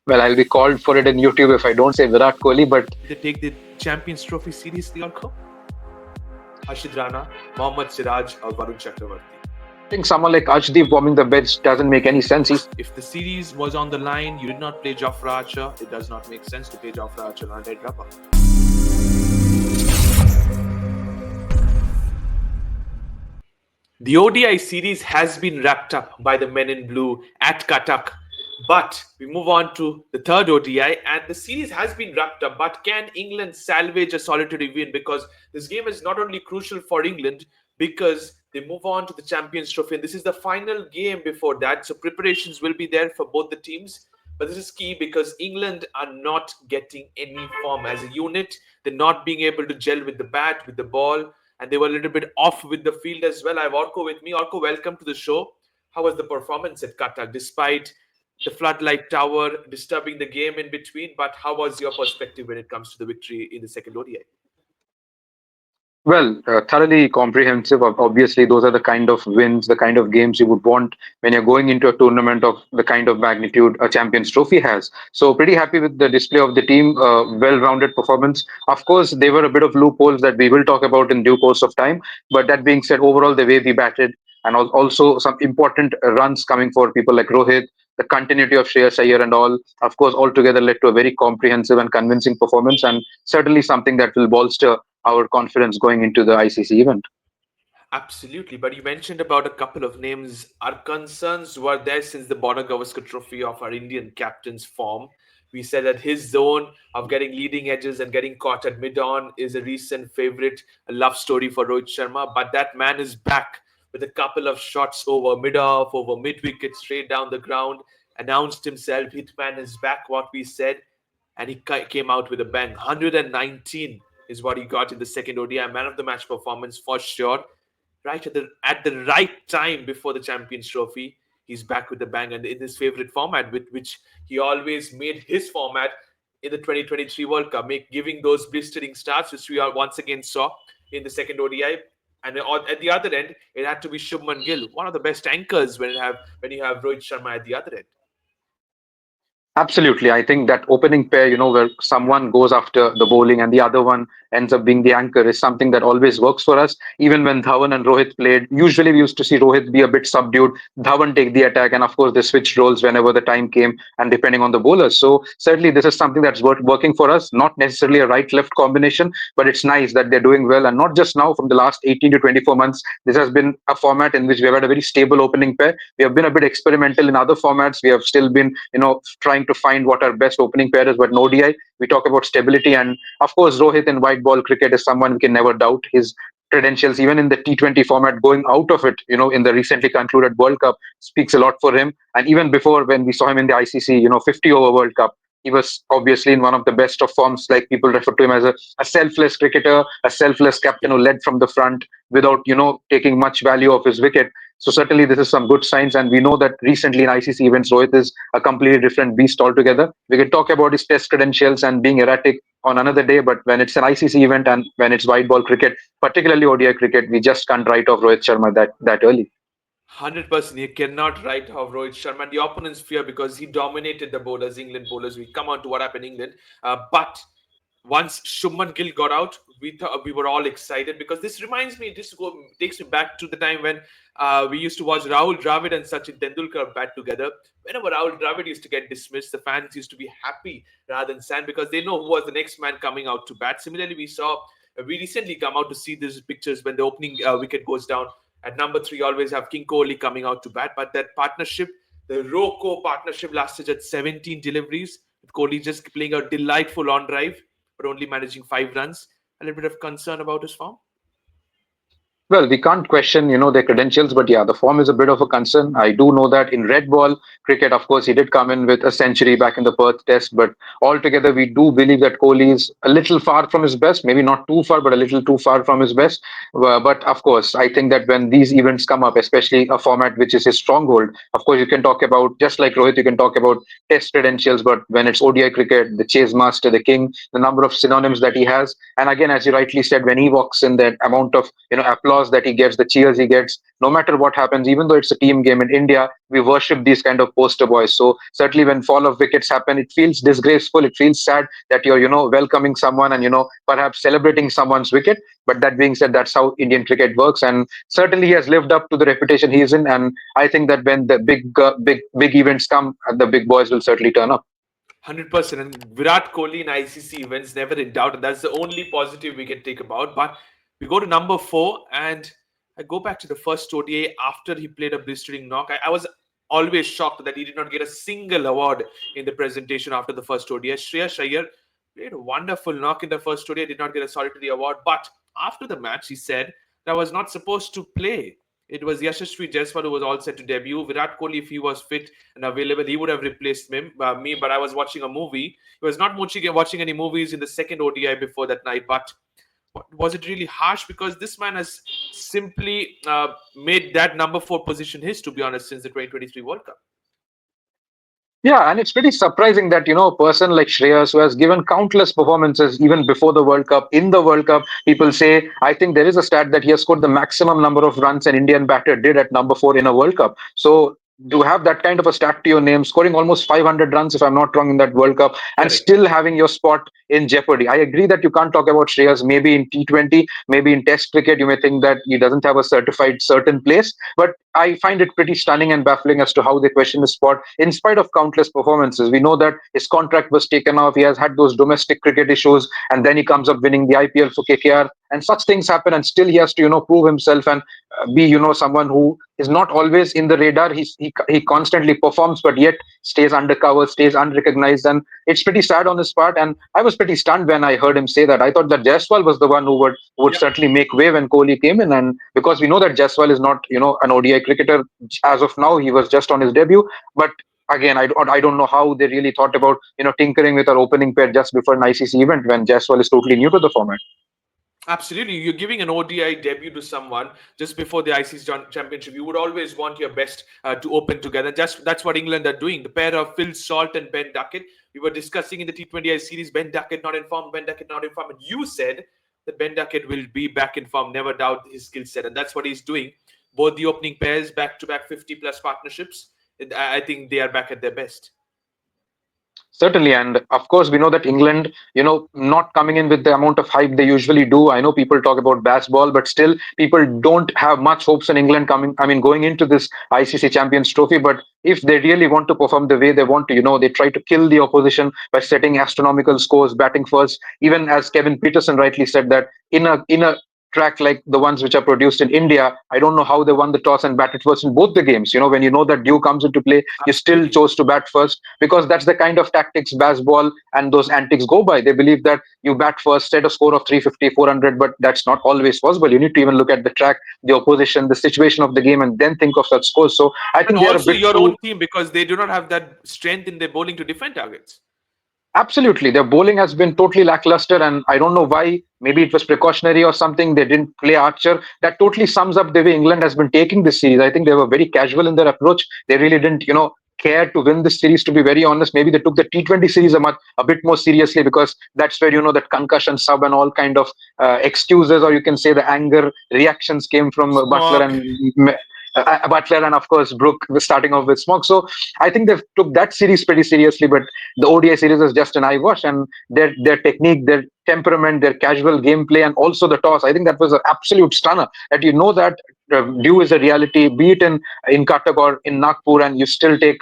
Well, I'll be called for it in YouTube if I don't say Virat Kohli, but They take the Champions Trophy seriously, Orko? Harshit Rana, Mohammad Siraj, or Varun Chakravarti. I think someone like Arshdeep warming the bench doesn't make any sense. If the series was on the line, you did not play Jofra Archer, it does not make sense to play Jofra Archer on a red rubber. The ODI series has been wrapped up by the men in blue at Cuttack. But we move on to the third ODI, and the series has been wrapped up. But can England salvage a solitary win? Because this game is not only crucial for England, because they move on to the Champions Trophy, and this is the final game before that. So preparations will be there for both the teams. But this is key because England are not getting any form as a unit. They're not being able to gel with the bat, with the ball, and they were a little bit off with the field as well. I have Orko with me. Orko, welcome to the show. How was the performance at Qatar, despite the floodlight tower disturbing the game in between? But how was your perspective when it comes to the victory in the second ODI? Well, thoroughly comprehensive. Obviously, those are the kind of wins, the kind of games you would want when you're going into a tournament of the kind of magnitude a Champions Trophy has. So, pretty happy with the display of the team. Well-rounded performance. Of course, there were a bit of loopholes that we will talk about in due course of time. But that being said, overall, the way we batted and also some important runs coming for people like Rohit, the continuity of Shreyas Iyer and all, of course, altogether led to a very comprehensive and convincing performance, and certainly something that will bolster our confidence going into the ICC event. Absolutely, but you mentioned about a couple of names. Our concerns were there since the Border Gavaskar Trophy of our Indian captain's form. We said that his zone of getting leading edges and getting caught at mid-on is a recent favorite, a love story for Rohit Sharma. But that man is back with a couple of shots over mid-off, over mid-wicket, straight down the ground. Announced himself, Hitman is back, what we said, and he came out with a bang. 119 is what he got in the second ODI, man of the match performance for sure, right at the right time before the Champions Trophy. He's back with the bang and in his favorite format, with which he always made his format in the 2023 World Cup, giving those blistering starts, which we once again saw in the second ODI. And at the other end, it had to be Shubman Gill, one of the best anchors when you have Rohit Sharma at the other end. Absolutely. I think that opening pair, where someone goes after the bowling and the other one ends up being the anchor is something that always works for us. Even when Dhawan and Rohit played, usually we used to see Rohit be a bit subdued, Dhawan take the attack, and of course they switched roles whenever the time came and depending on the bowlers. So certainly this is something that's working for us, not necessarily a right-left combination, but it's nice that they're doing well. And not just now, from the last 18 to 24 months, this has been a format in which we have had a very stable opening pair. We have been a bit experimental in other formats. We have still been, trying to find what our best opening pair is. But in ODI, we talk about stability. And of course, Rohit in white ball cricket is someone we can never doubt. His credentials, even in the T20 format, going out of it, in the recently concluded World Cup, speaks a lot for him. And even before, when we saw him in the ICC, 50 over World Cup, he was obviously in one of the best of forms. Like people refer to him as a selfless cricketer, a selfless captain who led from the front without, taking much value of his wicket. So certainly this is some good signs, and we know that recently in ICC events, Rohit is a completely different beast altogether. We can talk about his test credentials and being erratic on another day, but when it's an ICC event and when it's white ball cricket, particularly ODI cricket, we just can't write off Rohit Sharma that early. 100%. You cannot write off Rohit Sharma. And the opponents fear because he dominated the bowlers, England bowlers. We come on to what happened in England. But once Shubman Gill got out, we thought we were all excited because this reminds me, takes me back to the time when we used to watch Rahul Dravid and Sachin Tendulkar bat together. Whenever Rahul Dravid used to get dismissed, the fans used to be happy rather than sad because they know who was the next man coming out to bat. Similarly, we recently come out to see these pictures when the opening wicket goes down. At number 3, always have King Kohli coming out to bat. But that partnership, the Roko partnership, lasted at 17 deliveries, with Kohli just playing a delightful on drive, but only managing 5 runs. A little bit of concern about his form. Well, we can't question, their credentials, but yeah, the form is a bit of a concern. I do know that in red ball cricket, of course, he did come in with a century back in the Perth Test, but altogether, we do believe that Kohli is a little far from his best, maybe not too far, but a little too far from his best. But of course, I think that when these events come up, especially a format which is his stronghold, of course, you can talk about, just like Rohit, you can talk about test credentials, but when it's ODI cricket, the chase master, the king, the number of synonyms that he has, and again, as you rightly said, when he walks in, that amount of applause applause that he gets, the cheers he gets, no matter what happens, even though it's a team game in India, we worship these kind of poster boys. So certainly when fall of wickets happen, it feels disgraceful. It feels sad that you're, welcoming someone and, perhaps celebrating someone's wicket. But that being said, that's how Indian cricket works. And certainly he has lived up to the reputation he is in. And I think that when the big events come, the big boys will certainly turn up. 100%. And Virat Kohli in ICC events, never in doubt. And that's the only positive we can take about. But we go to number 4, and I go back to the first ODI after he played a blistering knock. I was always shocked that he did not get a single award in the presentation after the first ODI. Shreyas Iyer played a wonderful knock in the first ODI, did not get a solitary award. But after the match, he said that I was not supposed to play. It was Yashasvi Jaiswal who was all set to debut. Virat Kohli, if he was fit and available, he would have replaced me. But I was watching a movie. He was not watching any movies in the second ODI before that night. But was it really harsh? Because this man has simply made that number 4 position his, to be honest, since the 2023 World Cup. Yeah, and it's pretty surprising that, a person like Shreyas, who has given countless performances even before the World Cup, in the World Cup, people say, I think there is a stat that he has scored the maximum number of runs an Indian batter did at number 4 in a World Cup. So to have that kind of a stat to your name, scoring almost 500 runs, if I'm not wrong, in that World Cup, and Correct. still having your spot in jeopardy. I agree that you can't talk about Shreyas maybe in T20, maybe in Test cricket. You may think that he doesn't have a certified certain place, but I find it pretty stunning and baffling as to how they question his spot in spite of countless performances. We know that his contract was taken off. He has had those domestic cricket issues, and then he comes up winning the IPL for KKR. And such things happen, and still he has to, prove himself and be, someone who is not always in the radar. He constantly performs, but yet stays undercover, stays unrecognized, and it's pretty sad on his part. And I was pretty stunned when I heard him say that. I thought that Jaiswal was the one who would Yeah. certainly make way when Kohli came in, and because we know that Jaiswal is not, an ODI cricketer as of now. He was just on his debut, but again, I don't know how they really thought about, tinkering with our opening pair just before an ICC event when Jaiswal is totally new to the format. Absolutely. You're giving an ODI debut to someone just before the ICC Championship. You would always want your best to open together. Just that's what England are doing. The pair of Phil Salt and Ben Duckett. We were discussing in the T20I series, Ben Duckett not informed, Ben Duckett not informed. And you said that Ben Duckett will be back in form. Never doubt his skill set. And that's what he's doing. Both the opening pairs, back-to-back 50-plus partnerships. I think they are back at their best. Certainly, and of course, we know that England, not coming in with the amount of hype they usually do. I know people talk about baseball, but still, people don't have much hopes in England coming. I mean, going into this ICC Champions Trophy. But if they really want to perform the way they want to, they try to kill the opposition by setting astronomical scores, batting first. Even as Kevin Peterson rightly said that in a track like the ones which are produced in India, I don't know how they won the toss and batted first in both the games. When you know that dew comes into play, you still Absolutely. chose to bat first because that's the kind of tactics baseball and those antics go by. They believe that you bat first, set a score of 350, 400, but that's not always possible. You need to even look at the track, the opposition, the situation of the game, and then think of such scores. So I And think they are a also bit your too. own team because they do not have that strength in their bowling to defend targets. Absolutely. Their bowling has been totally lackluster, and I don't know why. Maybe it was precautionary or something. They didn't play Archer. That totally sums up the way England has been taking this series. I think they were very casual in their approach. They really didn't, care to win this series, to be very honest. Maybe they took the T20 series a bit more seriously because that's where, that concussion sub and all kind of excuses, or you can say the anger reactions came from Butler Smog. and of course Brook was starting off with Smog. So I think they've took that series pretty seriously, but the ODI series is just an eyewash, and their technique, their temperament, their casual gameplay, and also the toss. I think that was an absolute stunner. That that dew is a reality, be it in Cuttack or in Nagpur, and you still take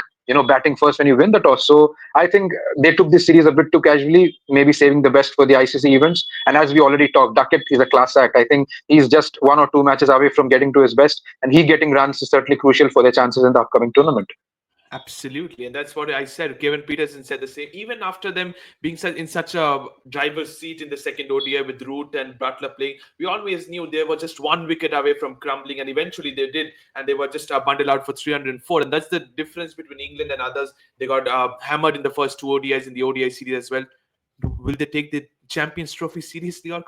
batting first when you win the toss. So I think they took this series a bit too casually, maybe saving the best for the ICC events. And as we already talked, Duckett is a class act. I think he's just one or two matches away from getting to his best, and he getting runs is certainly crucial for their chances in the upcoming tournament. Absolutely, and that's what I said. Kevin Peterson said the same. Even after them being in such a driver's seat in the second ODI with Root and Butler playing, we always knew they were just one wicket away from crumbling, and eventually they did, and they were just bundled out for 304. And that's the difference between England and others. They got hammered in the first two ODIs in the ODI series as well. Will they take the Champions Trophy seriously, or?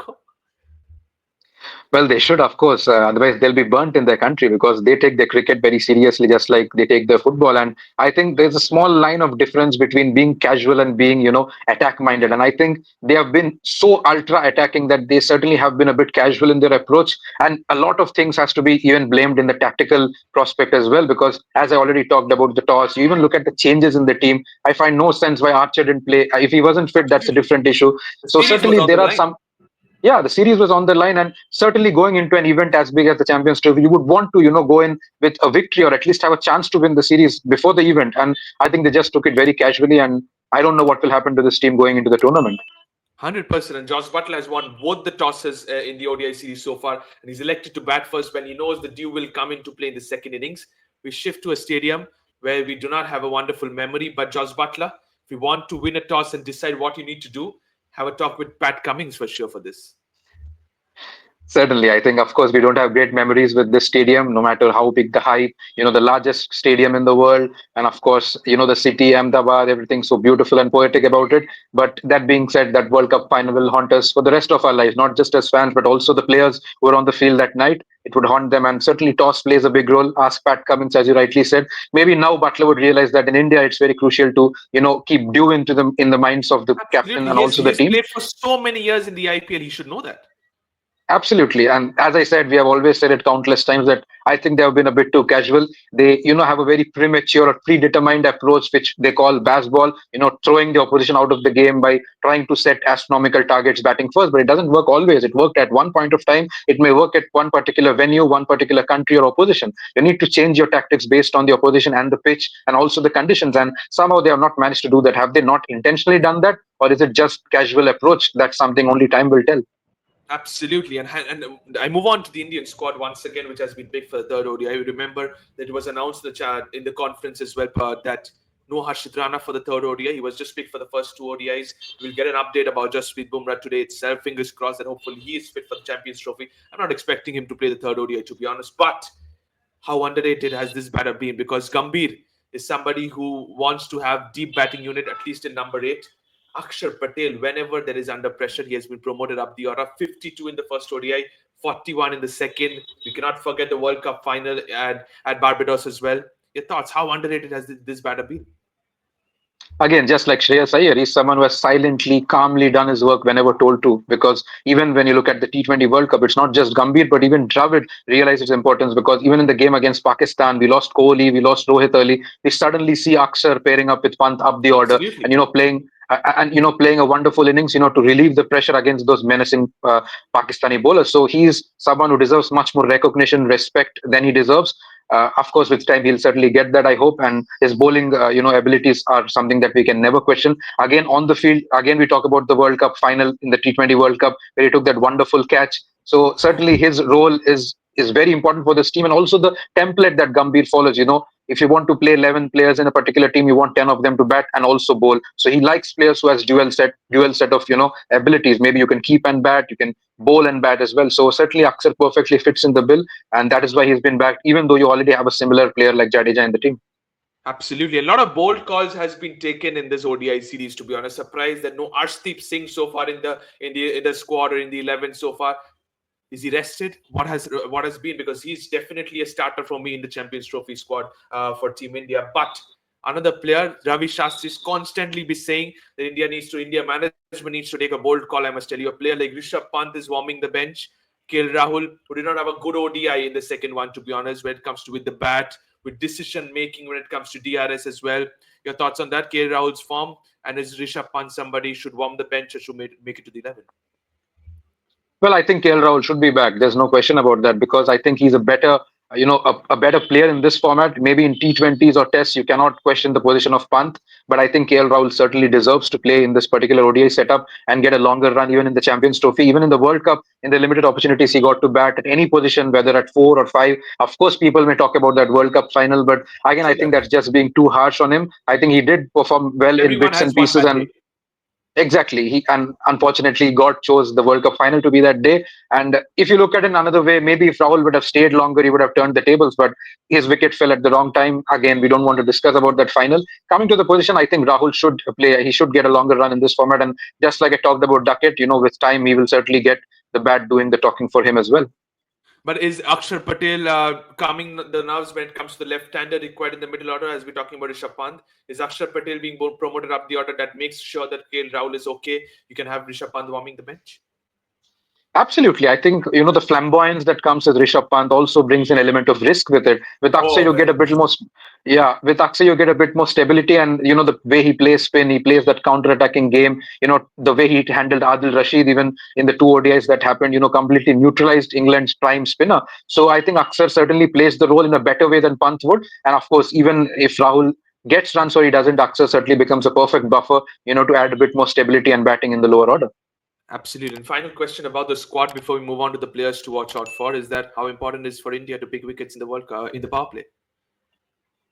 Well, they should, of course. Otherwise, they'll be burnt in their country because they take their cricket very seriously, just like they take their football. And I think there's a small line of difference between being casual and being, attack minded. And I think they have been so ultra attacking that they certainly have been a bit casual in their approach. And a lot of things has to be even blamed in the tactical prospect as well. Because as I already talked about the toss, you even look at the changes in the team. I find no sense why Archer didn't play. If he wasn't fit, that's a Absolutely. different issue. The So series was certainly on the there are line. some, yeah, the series was on the line, and certainly going into an event as big as the Champions Trophy, you would want to, go in with a victory or at least have a chance to win the series before the event. And I think they just took it very casually, and I don't know what will happen to this team going into the tournament. 100%. And Josh Butler has won both the tosses in the ODI series so far, and he's elected to bat first when he knows the dew will come into play in the second innings. We shift to a stadium where we do not have a wonderful memory, but Josh Butler, if you want to win a toss and decide what you need to do, have a talk with Pat Cummings for sure for this. Certainly, I think, of course, we don't have great memories with this stadium, no matter how big the hype, the largest stadium in the world. And of course, the city, Ahmedabad, everything so beautiful and poetic about it. But that being said, that World Cup final will haunt us for the rest of our lives, not just as fans, but also the players who were on the field that night. It would haunt them. And certainly, toss plays a big role. Ask Pat Cummins, as you rightly said. Maybe now Butler would realize that in India, it's very crucial to, keep dew into them in the minds of the captain Absolutely. and also He the has team. played for so many years in the IPL. He should know that. Absolutely. And as I said, we have always said it countless times that I think they have been a bit too casual. They, have a very premature or predetermined approach, which they call baseball, throwing the opposition out of the game by trying to set astronomical targets batting first. But it doesn't work always. It worked at one point of time. It may work at one particular venue, one particular country or opposition. You need to change your tactics based on the opposition and the pitch and also the conditions. And somehow they have not managed to do that. Have they not intentionally done that? Or is it just casual approach? That's something only time will tell. Absolutely, and I move on to the Indian squad once again, which has been big for the third ODI. Remember that it was announced in the chat in the conference as well that no Harshit Rana for the third ODI. He was just picked for the first two ODIs. We'll get an update about Jasprit Bumrah today itself. Fingers crossed that hopefully he is fit for the Champions Trophy. I'm not expecting him to play the third ODI to be honest, but how underrated has this batter been? Because Gambhir is somebody who wants to have deep batting unit, at least in number 8. Akshar Patel, whenever there is under pressure, he has been promoted up the order. 52 in the first ODI, 41 in the second. We cannot forget the World Cup final at Barbados as well. Your thoughts? How underrated has this batter been? Again, just like Shreyas Iyer, he's someone who has silently, calmly done his work whenever told to. Because even when you look at the T20 World Cup, it's not just Gambhir, but even Dravid realized its importance. Because even in the game against Pakistan, we lost Kohli, we lost Rohit early. We suddenly see Akshar pairing up with Pant up the order, and Absolutely. playing a wonderful innings, to relieve the pressure against those menacing Pakistani bowlers. So he's someone who deserves much more recognition, respect than he deserves. Of course, with time he'll certainly get that, I hope. And his bowling, abilities are something that we can never question. Again, on the field, again we talk about the World Cup final in the T20 World Cup where he took that wonderful catch. So certainly his role is very important for this team, and also the template that Gambhir follows. If you want to play 11 players in a particular team, you want 10 of them to bat and also bowl. So he likes players who has dual set of abilities. Maybe you can keep and bat, you can bowl and bat as well. So certainly Akshar perfectly fits in the bill, and that is why he's been backed, even though you already have a similar player like Jadeja in the team. Absolutely. A lot of bold calls has been taken in this ODI series, to be honest. Surprised that no Arshdeep Singh so far in the squad or in the 11 so far. Is he rested? What has been? Because he's definitely a starter for me in the Champions Trophy squad for Team India. But another player, Ravi Shastri, is constantly be saying that India management needs to take a bold call. I must tell you, a player like Rishabh Pant is warming the bench. KL Rahul, who did not have a good ODI in the second one, to be honest, when it comes to with the bat, with decision making when it comes to DRS as well. Your thoughts on that? KL Rahul's form, and is Rishabh Pant somebody should warm the bench or should make it to the 11? Well, I think KL Rahul should be back. There's no question about that because I think he's a better, a better player in this format. Maybe in T20s or Tests, you cannot question the position of Pant, but I think KL Rahul certainly deserves to play in this particular ODI setup and get a longer run even in the Champions Trophy, even in the World Cup. In the limited opportunities he got to bat at any position, whether at 4 or 5. Of course, people may talk about that World Cup final, but again, I True think that. that's just being too harsh on him. I think he did perform well in Everyone bits has and one pieces, bad day. and exactly. He and unfortunately God chose the World Cup final to be that day. And if you look at it another way, maybe if Rahul would have stayed longer, he would have turned the tables. But his wicket fell at the wrong time. Again, we don't want to discuss about that final. Coming to the position, I think Rahul should play. He should get a longer run in this format. And just like I talked about Duckett, with time he will certainly get the bat doing the talking for him as well. But is Akshar Patel calming the nerves when it comes to the left-hander required in the middle order? As we're talking about Rishabh Pant, is Akshar Patel being promoted up the order that makes sure that KL Rahul is okay? You can have Rishabh Pant warming the bench. Absolutely. I think, the flamboyance that comes with Rishabh Pant also brings an element of risk with it. With Akshay, Oh, you get very a bit much. more, yeah, with Akshay, you get a bit more stability. And, the way he plays spin, he plays that counter-attacking game, the way he handled Adil Rashid, even in the two ODIs that happened, completely neutralized England's prime spinner. So I think Akshay certainly plays the role in a better way than Pant would. And of course, even if Rahul gets runs or he doesn't, Akshay certainly becomes a perfect buffer, to add a bit more stability and batting in the lower order. Absolutely. And final question about the squad before we move on to the players to watch out for is that how important is for India to pick wickets in the World Cup in the power play?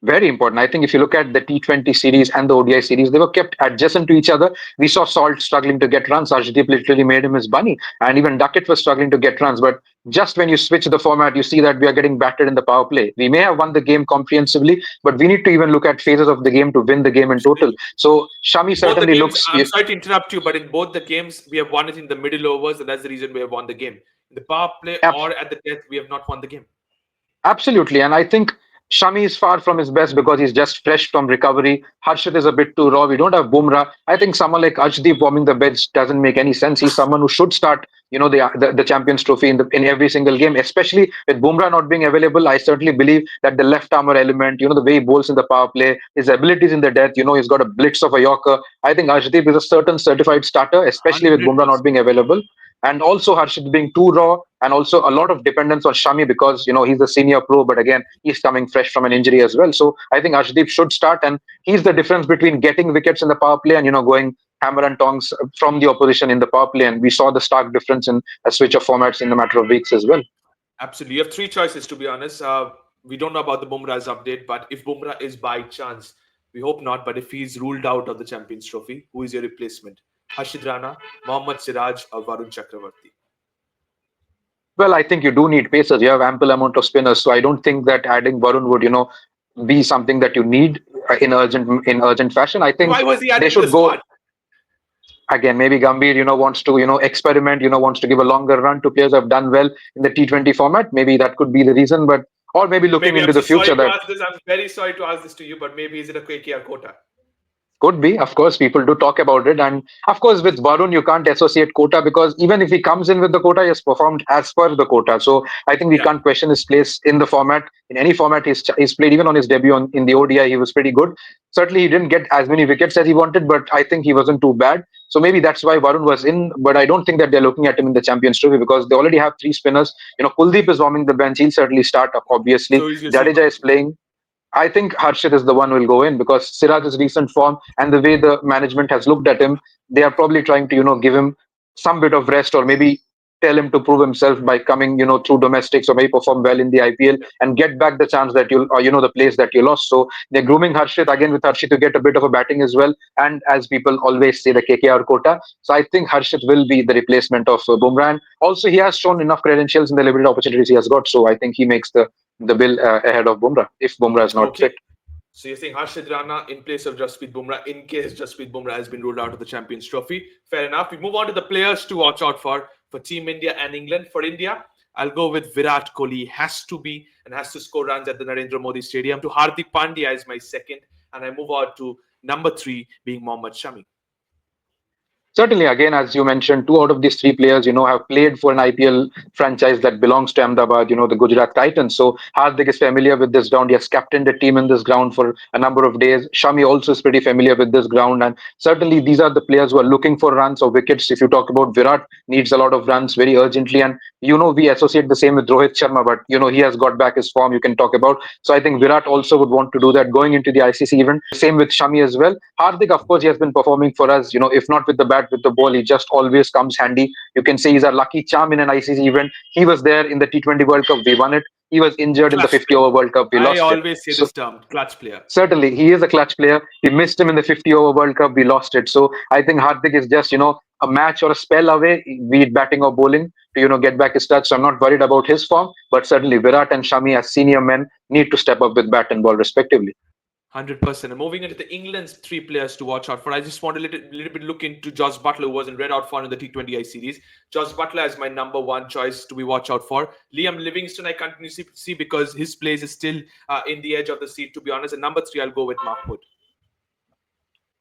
Very important. I think if you look at the T20 series and the ODI series, they were kept adjacent to each other. We saw Salt struggling to get runs. Arshdeep literally made him his bunny. And even Duckett was struggling to get runs. But just when you switch the format, you see that we are getting battered in the power play. We may have won the game comprehensively, but we need to even look at phases of the game to win the game in total. So Shami Both the certainly games, looks. I'm sorry to interrupt you, but in both the games, we have won it in the middle overs, and that's the reason we have won the game. In the power play or at the death, we have not won the game. Absolutely. And I think Shami is far from his best because he's just fresh from recovery. Harshit is a bit too raw. We don't have Bumrah. I think someone like Arshdeep warming the bench doesn't make any sense. He's someone who should start, the Champions Trophy in every single game, especially with Bumrah not being available. I certainly believe that the left armour element, the way he bowls in the power play, his abilities in the death, he's got a blitz of a Yorker. I think Arshdeep is a certain certified starter, especially with Bumrah not 100%. being available. And also Harshit being too raw, and also a lot of dependence on Shami because he's a senior pro, but again he's coming fresh from an injury as well. So I think Arshdeep should start, and he's the difference between getting wickets in the power play and going hammer and tongs from the opposition in the power play. And we saw the stark difference in a switch of formats in a matter of weeks as well. Absolutely. You have three choices, to be honest. We don't know about the Bumrah's update, but if Bumrah is by chance, we hope not, but if he's ruled out of the Champions Trophy, who is your replacement? Harshid Rana, Mohammad Siraj, or Varun Chakravarti? Well, I think you do need pacers. You have ample amount of spinners, so I don't think that adding Varun would be something that you need in urgent fashion. I Then think why was he they added to the should go. squad? Again, maybe Gambhir, wants to, experiment, wants to give a longer run to players who have done well in the T20 format. Maybe that could be the reason, but or maybe looking Maybe into I'm the so future sorry to that ask this. I'm very sorry to ask this to you, but maybe is it a KKR quota? could be. Of course, people do talk about it. And of course, with Varun, you can't associate quota because even if he comes in with the quota, he has performed as per the quota. So I think we Yeah. can't question his place in the format. In any format, he's played, even on his debut in the ODI, he was pretty good. Certainly, he didn't get as many wickets as he wanted, but I think he wasn't too bad. So maybe that's why Varun was in. But I don't think that they're looking at him in the Champions Trophy because they already have three spinners. Kuldeep is warming the bench. He'll certainly start up, obviously. So is your Jadeja seamer. is playing. I think Harshit is the one who will go in because Siraj's recent form and the way the management has looked at him, they are probably trying to, give him some bit of rest or maybe tell him to prove himself by coming, through domestics or maybe perform well in the IPL and get back the chance that you or the place that you lost. So they're grooming Harshit again with Harshit to get a bit of a batting as well. And as people always say, the KKR quota. So I think Harshit will be the replacement of Bumrah. And also, he has shown enough credentials in the limited opportunities he has got. So I think he makes the bill ahead of Bumrah if Bumrah is not Okay. fit. So you're saying Harshid Rana in place of Jasprit Bumrah in case Jasprit Bumrah has been ruled out of the Champions Trophy. Fair enough. We move on to the players to watch out for Team India and England. For India, I'll go with Virat Kohli. Has to be and has to score runs at the Narendra Modi Stadium. To Hardik Pandya is my second, and I move on to number three being Mohammad Shami. Certainly, again, as you mentioned, two out of these three players, have played for an IPL franchise that belongs to Ahmedabad, the Gujarat Titans. So Hardik is familiar with this ground. He has captained the team in this ground for a number of days. Shami also is pretty familiar with this ground. And certainly, these are the players who are looking for runs or wickets. If you talk about Virat, needs a lot of runs very urgently. And, we associate the same with Rohit Sharma, but, he has got back his form you can talk about. So I think Virat also would want to do that going into the ICC event. Same with Shami as well. Hardik, of course, he has been performing for us, if not with the bat, with the ball, he just always comes handy. You can say he's a lucky charm in an ICC event. He was there in the T20 World Cup, we won it. He was injured in the Clutch 50 player. over World Cup, we I lost it. always say So this term, clutch player. certainly he is a clutch player. We missed him in the 50 over World Cup, we lost it. So I think Hardik is just, a match or a spell away, be it batting or bowling, to get back his touch. So I'm not worried about his form, but certainly Virat and Shami as senior men need to step up with bat and ball respectively. 100%. And moving into the England's three players to watch out for, I just want a little bit look into Josh Butler, who was in red out for in the T20I series. Josh Butler is my number one choice to be watch out for. Liam Livingston, I continue to see because his place is still in the edge of the seat, to be honest. And number three, I'll go with Mark Wood.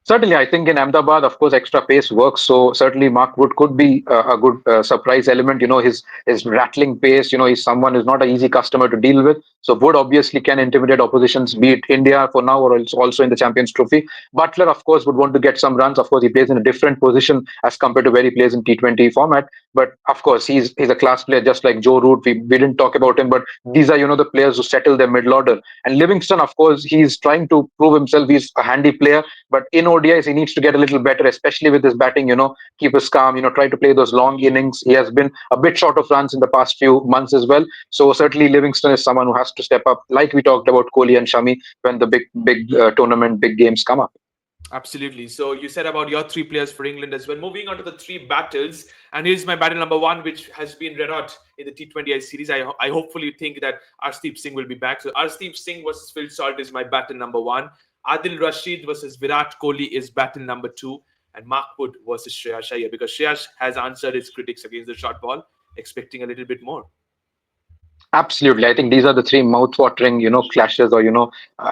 Certainly, I think in Ahmedabad, of course, extra pace works. So certainly, Mark Wood could be a good surprise element. His rattling pace. He's someone who's not an easy customer to deal with. So Wood obviously can intimidate oppositions, be it India for now or also in the Champions Trophy. Butler, of course, would want to get some runs. Of course, he plays in a different position as compared to where he plays in T20 format. But of course, he's a class player, just like Joe Root. We didn't talk about him, but these are the players who settle their middle order. And Livingston, of course, he's trying to prove himself. He's a handy player, but in ODIs, he needs to get a little better, especially with his batting. Keep us calm. Try to play those long innings. He has been a bit short of runs in the past few months as well. So certainly, Livingston is someone who has to step up, like we talked about Kohli and Shami when the big tournament, big games come up. Absolutely. So you said about your three players for England as well. Moving on to the three battles, and here's my battle number one, which has been red hot in the T20I series. I hopefully think that Arshdeep Singh will be back. So Arshdeep Singh versus Phil Salt is my battle number one. Adil Rashid versus Virat Kohli is battle number two, and Mark Wood versus Shreyas Iyer, because Shreyas has answered his critics against the short ball, expecting a little bit more. Absolutely. I think these are the three mouth-watering, clashes or,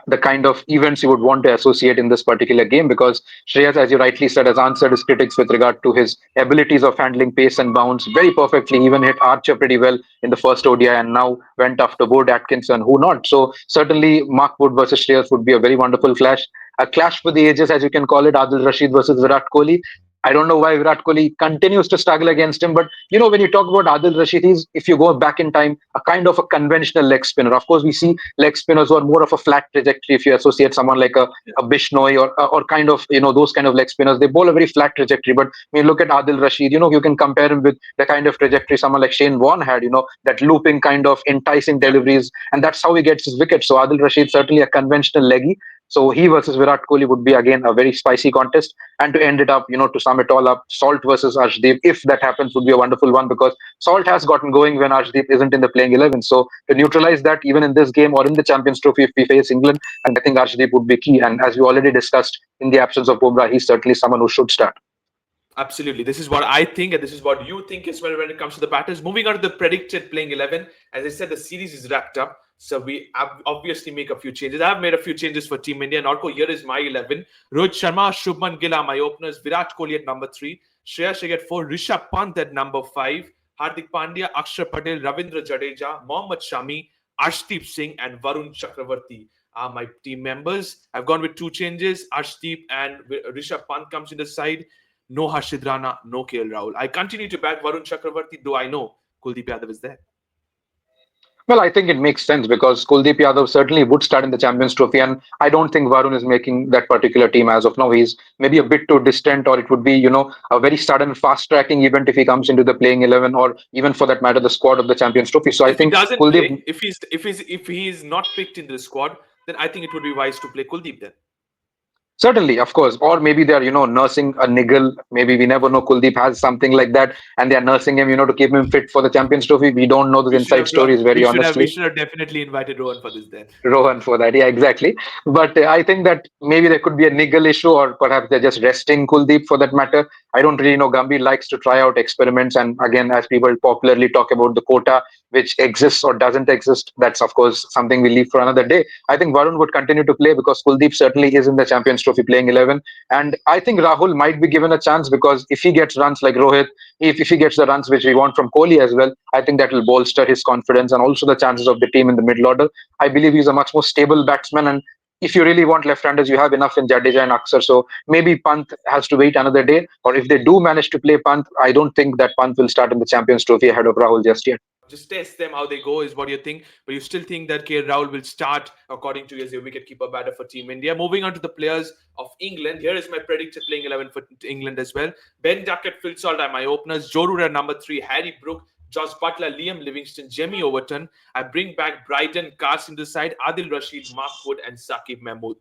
the kind of events you would want to associate in this particular game because Shreyas, as you rightly said, has answered his critics with regard to his abilities of handling pace and bounce very perfectly, even hit Archer pretty well in the first ODI and now went after Wood, Atkinson, who not. So certainly Mark Wood versus Shreyas would be a very wonderful clash. A clash for the ages, as you can call it, Adil Rashid versus Virat Kohli. I don't know why Virat Kohli continues to struggle against him, but when you talk about Adil Rashid, he's, if you go back in time, a kind of a conventional leg spinner. Of course, we see leg spinners who are more of a flat trajectory. If you associate someone like a Bishnoi or kind of those kind of leg spinners, they bowl a very flat trajectory. But when you look at Adil Rashid, you can compare him with the kind of trajectory someone like Shane Warne had. That looping kind of enticing Yeah. deliveries, and that's how he gets his wickets. So Adil Rashid certainly a conventional leggy. So he versus Virat Kohli would be again a very spicy contest. And to end it up, to sum it all up, Salt versus Arshdeep, if that happens, would be a wonderful one because Salt has gotten going when Arshdeep isn't in the playing 11. So to neutralize that, even in this game or in the Champions Trophy, if we face England, I think Arshdeep would be key. And as we already discussed, in the absence of Bumrah, he's certainly someone who should start. Absolutely. This is what I think, and this is what you think as well when it comes to the batters. Moving on to the predicted playing 11. As I said, the series is wrapped up. So we obviously make a few changes. I have made a few changes for Team India. And also, here is my 11. Rohit Sharma, Shubman Gill are my openers. Virat Kohli at number 3. Shreyas Iyer at 4. Rishabh Pant at number 5. Hardik Pandya, Akshar Patel, Ravindra Jadeja, Mohammad Shami, Arshdeep Singh, and Varun Chakravarti are my team members. I've gone with two changes. Arshdeep and Rishabh Pant comes in the side. No Harshid Rana, no KL Rahul. I continue to back Varun Chakravarti, though I know Kuldeep Yadav is there. Well, I think it makes sense because Kuldeep Yadav certainly would start in the Champions Trophy, and I don't think Varun is making that particular team as of now. He's maybe a bit too distant, or it would be, a very sudden fast tracking event if he comes into the playing 11, or even for that matter, the squad of the Champions Trophy. So I If he think doesn't Kuldeep. play, if he is not picked in the squad, then I think it would be wise to play Kuldeep then. Certainly, of course. Or maybe they're, nursing a niggle. Maybe we never know. Kuldeep has something like that, and they're nursing him, to keep him fit for the Champions Trophy. We don't know those inside stories, very We honestly. should have definitely invited Rohan for this then. Rohan for that. Yeah, exactly. But I think that maybe there could be a niggle issue, or perhaps they're just resting Kuldeep for that matter. I don't really know. Gambhir likes to try out experiments. And again, as people popularly talk about the quota, which exists or doesn't exist, that's of course something we leave for another day. I think Varun would continue to play because Kuldeep certainly is in the Champions Trophy playing 11. And I think Rahul might be given a chance because if he gets runs like Rohit, if he gets the runs which we want from Kohli as well, I think that will bolster his confidence and also the chances of the team in the middle order. I believe he's a much more stable batsman, and if you really want left-handers, you have enough in Jadeja and Akshar. So maybe Pant has to wait another day, or if they do manage to play Pant, I don't think that Pant will start in the Champions Trophy ahead of Rahul just yet. Just test them how they go is what you think, but you still think that KL Rahul will start according to you as your wicketkeeper batter for Team India. Moving on to the players of England, here is my predicted playing 11 for England as well. Ben Duckett, Phil Salt are my openers. Joe Root at number 3, Harry Brook, Josh Butler, Liam Livingston, Jamie Overton. I bring back Brighton, Carson the side, Adil Rashid, Mark Wood, and Saqib Mahmood.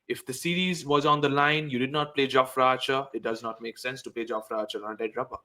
If the series was on the line, you did not play Jofra Archer. It does not make sense to play Jofra Archer on a dead rubber.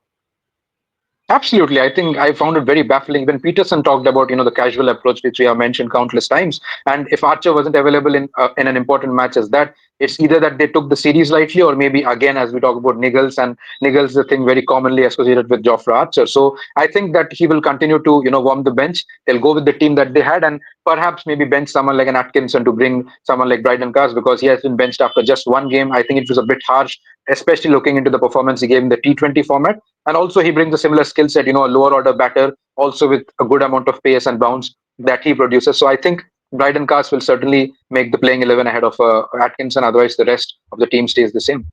Absolutely. I think I found it very baffling. Even Peterson talked about, the casual approach, which we have mentioned countless times. And if Archer wasn't available in an important match as that, it's either that they took the series lightly, or maybe again, as we talk about Niggles, and Niggles is the thing very commonly associated with Joffrey Archer. So I think that he will continue to, warm the bench. They'll go with the team that they had, and perhaps maybe bench someone like an Atkinson to bring someone like Bryden Cars, because he has been benched after just one game. I think it was a bit harsh, especially looking into the performance he gave in the T20 format. And also, he brings a similar skill set, a lower order batter, also with a good amount of pace and bounce that he produces. So I think Bryden Cars will certainly make the playing 11 ahead of Atkinson. Otherwise, the rest of the team stays the same.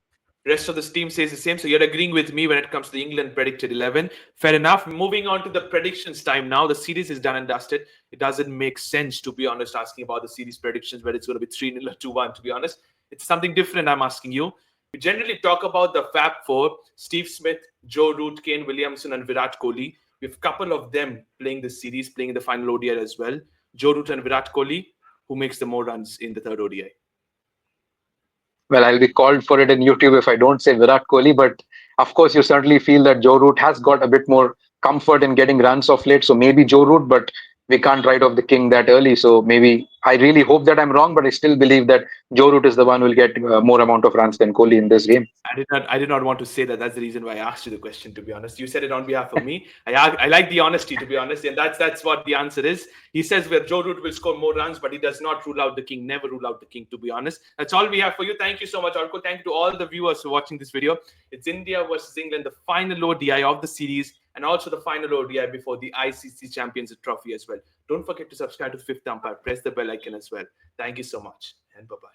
Rest of the team says the same. So you're agreeing with me when it comes to the England predicted 11. Fair enough. Moving on to the predictions time now. The series is done and dusted. It doesn't make sense, to be honest, asking about the series predictions, whether it's going to be 3-0 or 2-1, to be honest. It's something different I'm asking you. We generally talk about the Fab Four: Steve Smith, Joe Root, Kane Williamson, and Virat Kohli. We have a couple of them playing this series, playing in the final ODI as well. Joe Root and Virat Kohli. Who makes the more runs in the third ODI? Well, I'll be called for it in YouTube if I don't say Virat Kohli, but of course, you certainly feel that Joe Root has got a bit more comfort in getting runs of late. So maybe Joe Root, but we can't write off the king that early. So maybe I really hope that I'm wrong, but I still believe that Joe Root is the one who will get more amount of runs than Kohli in this game. I did not want to say that. That's the reason why I asked you the question. To be honest, you said it on behalf of me. I like the honesty. To be honest, and that's what the answer is. He says where Joe Root will score more runs, but he does not rule out the king. Never rule out the king. To be honest, that's all we have for you. Thank you so much, Orko. Thank you to all the viewers for watching this video. It's India versus England, the final ODI of the series, and also the final ODI before the ICC Champions Trophy as well. Don't forget to subscribe to Fifth Umpire. Press the bell icon as well. Thank you so much, and bye bye.